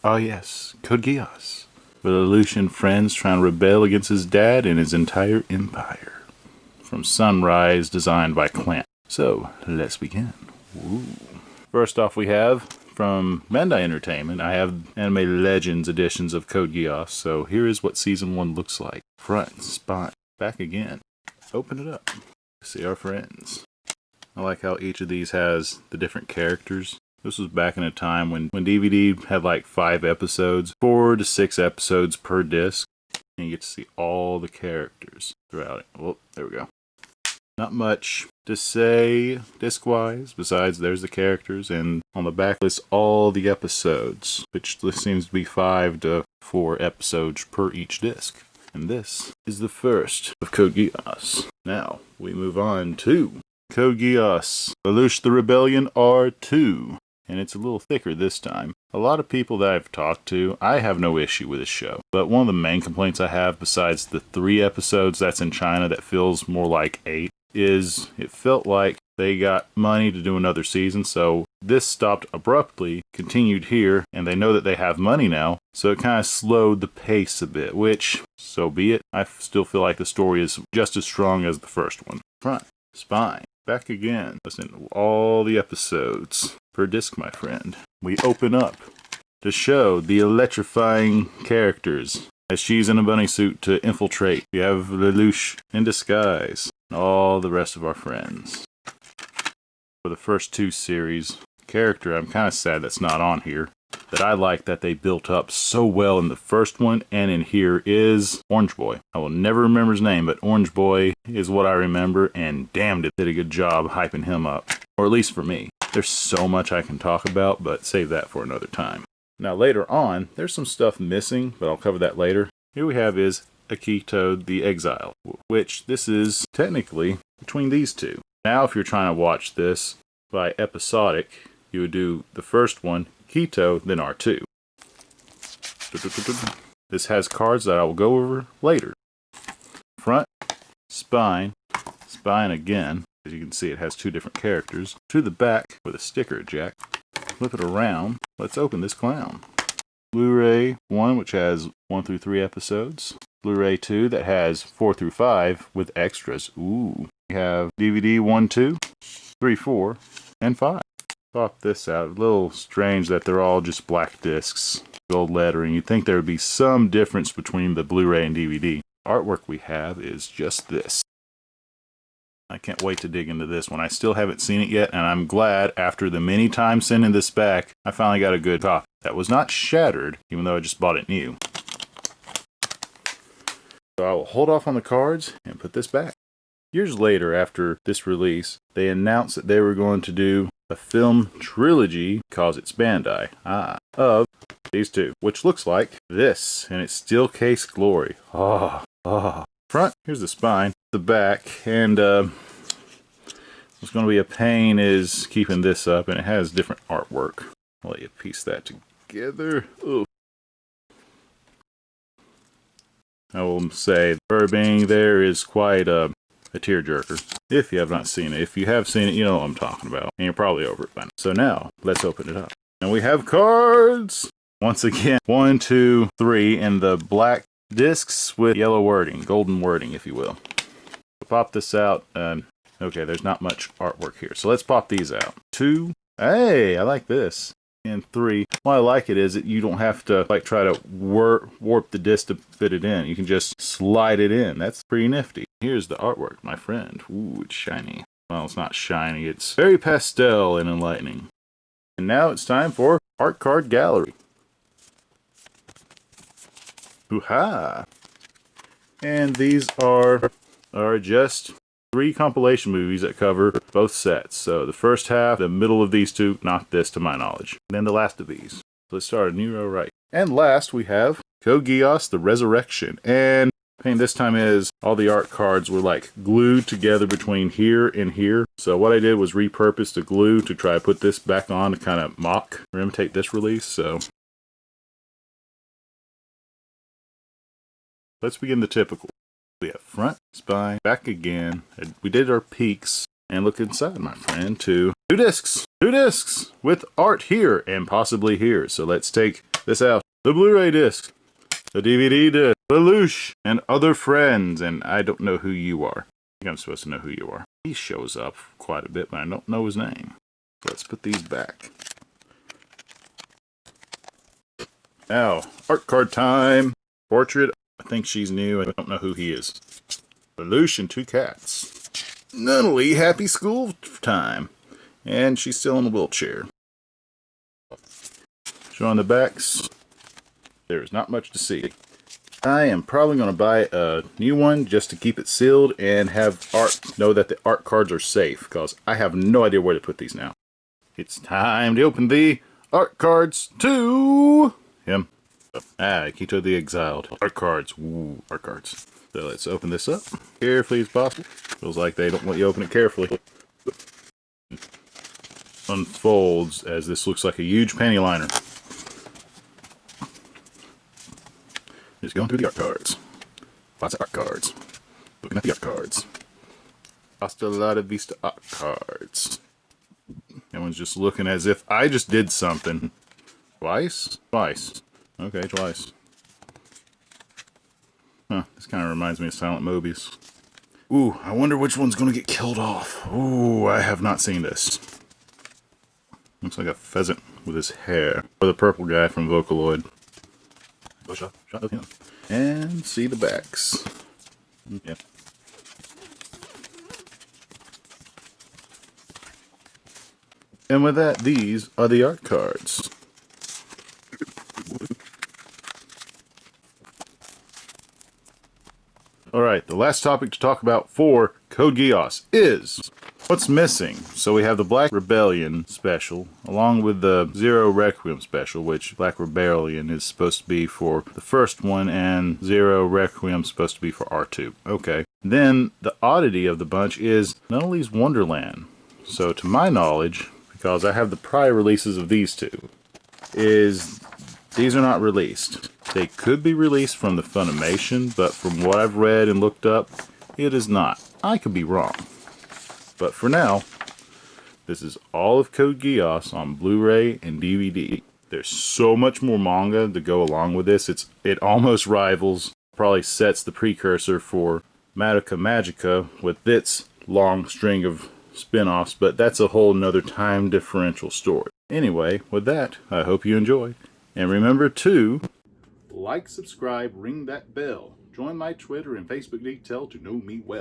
Ah yes, Code Geass. With Lelouch and friends trying to rebel against his dad and his entire empire. From Sunrise, designed by Clamp. So, let's begin. Ooh. First off we have, from Bandai Entertainment, I have Anime Legends editions of Code Geass, so here is what Season 1 looks like. Front, spine, back again. Open it up. See our friends. I like how each of these has the different characters. This was back in a time when DVD had like 5 episodes, 4 to 6 episodes per disc, and you get to see all the characters throughout it. Well, there we go. Not much to say disc-wise, besides there's the characters, and on the back lists all the episodes, which this seems to be 5 to 4 episodes per each disc. And this is the first of Code Geass. Now, we move on to Code Geass Lelouch the Rebellion R2. And it's a little thicker this time. A lot of people that I've talked to, I have no issue with this show. But one of the main complaints I have, besides the 3 episodes that's in China that feels more like 8, is it felt like they got money to do another season, so this stopped abruptly, continued here, and they know that they have money now, so it kind of slowed the pace a bit, which, so be it. I still feel like the story is just as strong as the first one. Front, spine, back again. Listen to all the episodes per disc, my friend. We open up to show the electrifying characters as she's in a bunny suit to infiltrate. We have Lelouch in disguise and all the rest of our friends. For the first 2 series, character I'm kind of sad that's not on here, that I like that they built up so well in the first one and in here is Orange Boy. I will never remember his name, but Orange Boy is what I remember, and damn, did a good job hyping him up. Or at least for me. There's so much I can talk about, but save that for another time. Now later on, there's some stuff missing, but I'll cover that later. Here we have is Akito the Exiled, which this is technically between these two. Now if you're trying to watch this by episodic, you would do the first one, Akito, then R2. This has cards that I will go over later. Front, spine, spine again. As you can see, it has 2 different characters. To the back with a sticker jack. Flip it around. Let's open this clown. Blu-ray 1, which has 1 through 3 episodes. Blu-ray 2 that has 4 through 5 with extras. Ooh. We have DVD 1, 2, 3, 4, and 5. Pop this out. A little strange that they're all just black discs. Gold lettering. You'd think there would be some difference between the Blu-ray and DVD. Artwork we have is just this. I can't wait to dig into this one. I still haven't seen it yet, and I'm glad after the many times sending this back, I finally got a good copy that was not shattered, even though I just bought it new. So I will hold off on the cards and put this back. Years later, after this release, they announced that they were going to do a film trilogy, because it's Bandai, of these 2, which looks like this, and it's steel case glory. Front, here's the spine, the back, and what's going to be a pain is keeping this up, and it has different artwork. I'll let you piece that together. Ooh. I will say, the fur there is quite a tearjerker, if you have not seen it. If you have seen it, you know what I'm talking about, and you're probably over it by now. So now, let's open it up. And we have cards! Once again, 1, 2, 3, and the black discs with yellow wording, golden wording, if you will. Pop this out. Okay, there's not much artwork here, so let's pop these out. 2. Hey, I like this. And 3. Why I like it is that you don't have to like try to warp the disc to fit it in. You can just slide it in. That's pretty nifty. Here's the artwork, my friend. Ooh, it's shiny. Well, it's not shiny. It's very pastel and enlightening. And now it's time for Art Card Gallery. Hoo-ha! And these are just 3 compilation movies that cover both sets. So the first half, the middle of these 2, not this to my knowledge. And then the last of these. Let's start a new row right. And last we have Code Geass the Resurrection. And the pain this time is all the art cards were like glued together between here and here. So what I did was repurpose the glue to try to put this back on to kind of mock or imitate this release. So let's begin the typical. We have front, spine, back again. We did our peaks. And look inside, my friend, to 2 discs. 2 discs with art here and possibly here. So let's take this out. The Blu-ray disc, the DVD disc, Lelouch, and other friends, and I don't know who you are. I think I'm supposed to know who you are. He shows up quite a bit, but I don't know his name. Let's put these back. Now, art card time. Portrait. I think she's new. I don't know who he is. Lelouch and two cats. Nunnally happy school time. And she's still in a wheelchair. Showing the backs. There's not much to see. I am probably going to buy a new one just to keep it sealed and know that the art cards are safe, because I have no idea where to put these now. It's time to open the art cards to him. Akito the Exiled. Art cards. Ooh, art cards. So let's open this up carefully as possible. Feels like they don't want you to open it carefully. Unfolds as this looks like a huge panty liner. Just going through the art cards. Lots of art cards. Looking at the art cards. Hasta la vista art cards. Everyone's just looking as if I just did something. Twice? Twice. Okay, twice. Huh, this kind of reminds me of Silent Mobius. Ooh, I wonder which one's going to get killed off. Ooh, I have not seen this. Looks like a pheasant with his hair. Or the purple guy from Vocaloid. Go shot of him. And see the backs. Yeah. And with that, these are the art cards. Alright, the last topic to talk about for Code Geass is what's missing. So we have the Black Rebellion special, along with the Zero Requiem special, which Black Rebellion is supposed to be for the first one, and Zero Requiem is supposed to be for R2. Okay. Then, the oddity of the bunch is Nunnally's Wonderland. So, to my knowledge, because I have the prior releases of these two, is these are not released. They could be released from the Funimation, but from what I've read and looked up, it is not. I could be wrong. But for now, this is all of Code Geass on Blu-ray and DVD. There's so much more manga to go along with this. It almost rivals, probably sets the precursor for Madoka Magica with its long string of spin-offs, but that's a whole nother time differential story. Anyway, with that, I hope you enjoyed. And remember to like, subscribe, ring that bell. Join my Twitter and Facebook detail to know me well.